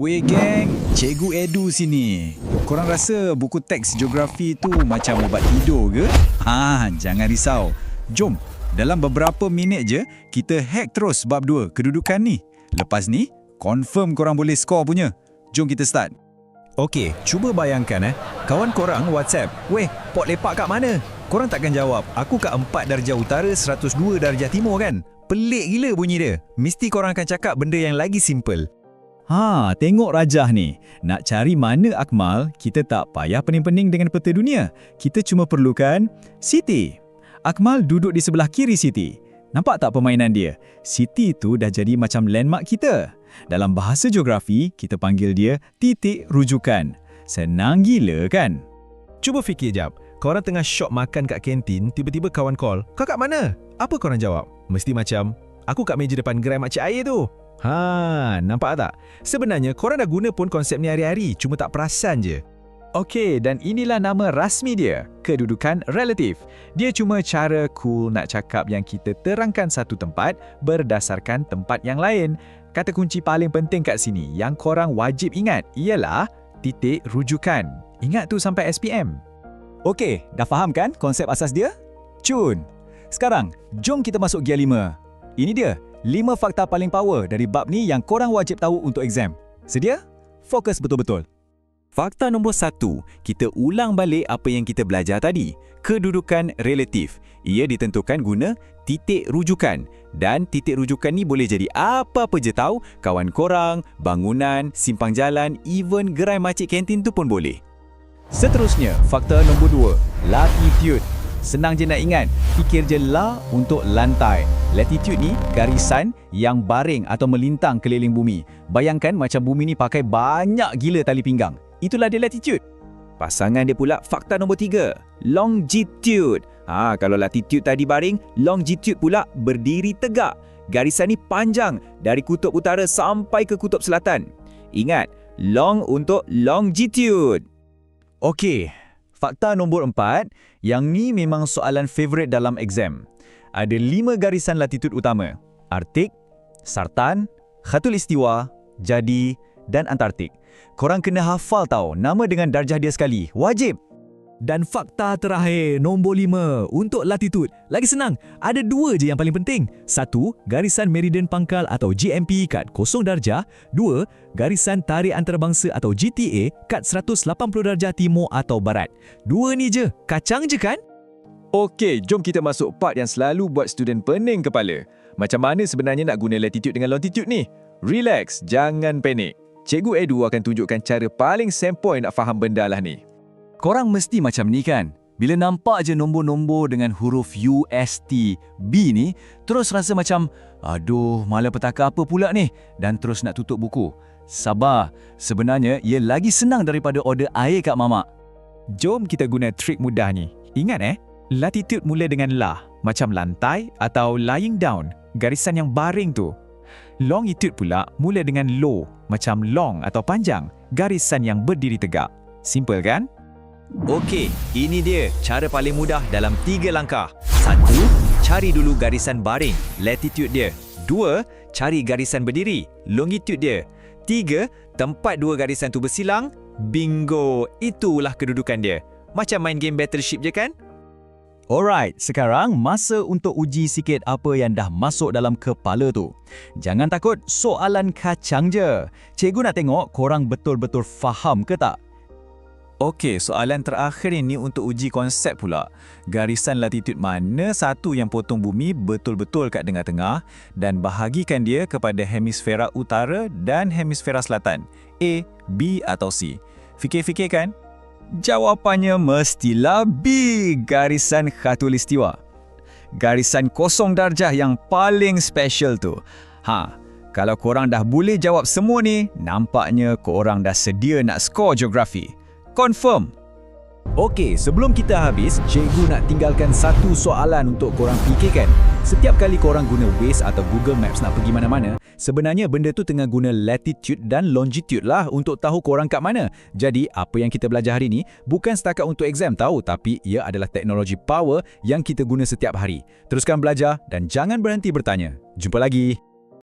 Weh geng, Cikgu Edu sini. Korang rasa buku teks geografi tu macam ubat tidur ke? Jangan risau. Jom, dalam beberapa minit je, kita hack terus bab 2 kedudukan ni. Lepas ni, confirm korang boleh score punya. Jom kita start. Okey, cuba bayangkan kawan korang WhatsApp, "Weh, pot lepak kat mana?" Korang takkan jawab, "Aku kat 4 darjah utara, 102 darjah timur," kan? Pelik gila bunyi dia. Mesti korang akan cakap benda yang lagi simple. Tengok rajah ni. Nak cari mana Akmal, kita tak payah pening-pening dengan peta dunia. Kita cuma perlukan Siti. Akmal duduk di sebelah kiri Siti. Nampak tak permainan dia? Siti tu dah jadi macam landmark kita. Dalam bahasa geografi, kita panggil dia titik rujukan. Senang gila kan? Cuba fikir jap. Korang tengah syok makan kat kantin, tiba-tiba kawan call, "Kau kat mana?" Apa korang jawab? Mesti macam, "Aku kat meja depan gerai makcik air tu." Nampak tak? Sebenarnya korang dah guna pun konsep ni hari-hari, cuma tak perasan je. Okey, dan inilah nama rasmi dia, kedudukan relatif. Dia cuma cara cool nak cakap yang kita terangkan satu tempat berdasarkan tempat yang lain. Kata kunci paling penting kat sini yang korang wajib ingat ialah titik rujukan. Ingat tu sampai SPM. Okey, dah faham kan konsep asas dia? Cun. Sekarang, jom kita masuk gear 5. Ini dia, 5 fakta paling power dari bab ni yang korang wajib tahu untuk exam. Sedia? Fokus betul-betul. Fakta nombor 1, kita ulang balik apa yang kita belajar tadi. Kedudukan relatif. Ia ditentukan guna titik rujukan. Dan titik rujukan ni boleh jadi apa-apa je tahu, kawan korang, bangunan, simpang jalan, even gerai makcik kantin tu pun boleh. Seterusnya, fakta nombor 2, latitude. Senang je nak ingat, fikir je la untuk lantai. Latitude ni garisan yang baring atau melintang keliling bumi. Bayangkan macam bumi ni pakai banyak gila tali pinggang. Itulah dia latitude. Pasangan dia pula fakta nombor 3, longitude. Kalau latitude tadi baring, longitude pula berdiri tegak. Garisan ni panjang dari kutub utara sampai ke kutub selatan. Ingat, long untuk longitude. Okey, fakta nombor 4, yang ni memang soalan favourite dalam exam. Ada 5 garisan latitude utama. Arktik, Sartan, Khatulistiwa, Jadi dan Antartik. Korang kena hafal tau nama dengan darjah dia sekali. Wajib! Dan fakta terakhir, nombor 5, untuk latitude. Lagi senang, ada 2 je yang paling penting. 1, garisan meridian pangkal atau GMP kat 0 darjah. 2, garisan tarik antarabangsa atau GTA kat 180 darjah timur atau barat. 2 ni je, kacang je kan? Okey, jom kita masuk part yang selalu buat student pening kepala. Macam mana sebenarnya nak guna latitude dengan longitude ni? Relax, jangan panik. Cikgu Edu akan tunjukkan cara paling sempoi nak faham benda lah ni. Korang mesti macam ni kan? Bila nampak je nombor-nombor dengan huruf UST B ni, terus rasa macam, aduh, malapetaka apa pula ni? Dan terus nak tutup buku. Sabar, sebenarnya ia lagi senang daripada order air kat mamak. Jom kita guna trik mudah ni. Ingat latitude mula dengan la, macam lantai atau lying down, garisan yang baring tu. Longitude pula mula dengan low, macam long atau panjang, garisan yang berdiri tegak. Simple kan? Okey, ini dia cara paling mudah dalam 3 langkah. 1, cari dulu garisan baring, latitude dia. 2, cari garisan berdiri, longitude dia. 3, tempat 2 garisan tu bersilang, bingo, itulah kedudukan dia. Macam main game Battleship je kan? Alright, sekarang masa untuk uji sikit apa yang dah masuk dalam kepala tu. Jangan takut, soalan kacang je. Cikgu nak tengok korang betul-betul faham ke tak? Okey, soalan terakhir ini untuk uji konsep pula. Garisan latitude mana satu yang potong bumi betul-betul kat tengah-tengah dan bahagikan dia kepada hemisfera utara dan hemisfera selatan? A, B atau C? Fikir-fikir kan? Jawapannya mestilah B, garisan khatulistiwa. Garisan 0 darjah yang paling special tu. Kalau korang dah boleh jawab semua ni, nampaknya korang dah sedia nak skor geografi. Confirm. Okey, sebelum kita habis, cikgu nak tinggalkan satu soalan untuk korang fikirkan. Setiap kali korang guna Waze atau Google Maps nak pergi mana-mana, sebenarnya benda tu tengah guna latitude dan longitude lah untuk tahu korang kat mana. Jadi, apa yang kita belajar hari ni bukan setakat untuk exam tahu, tapi ia adalah teknologi power yang kita guna setiap hari. Teruskan belajar dan jangan berhenti bertanya. Jumpa lagi.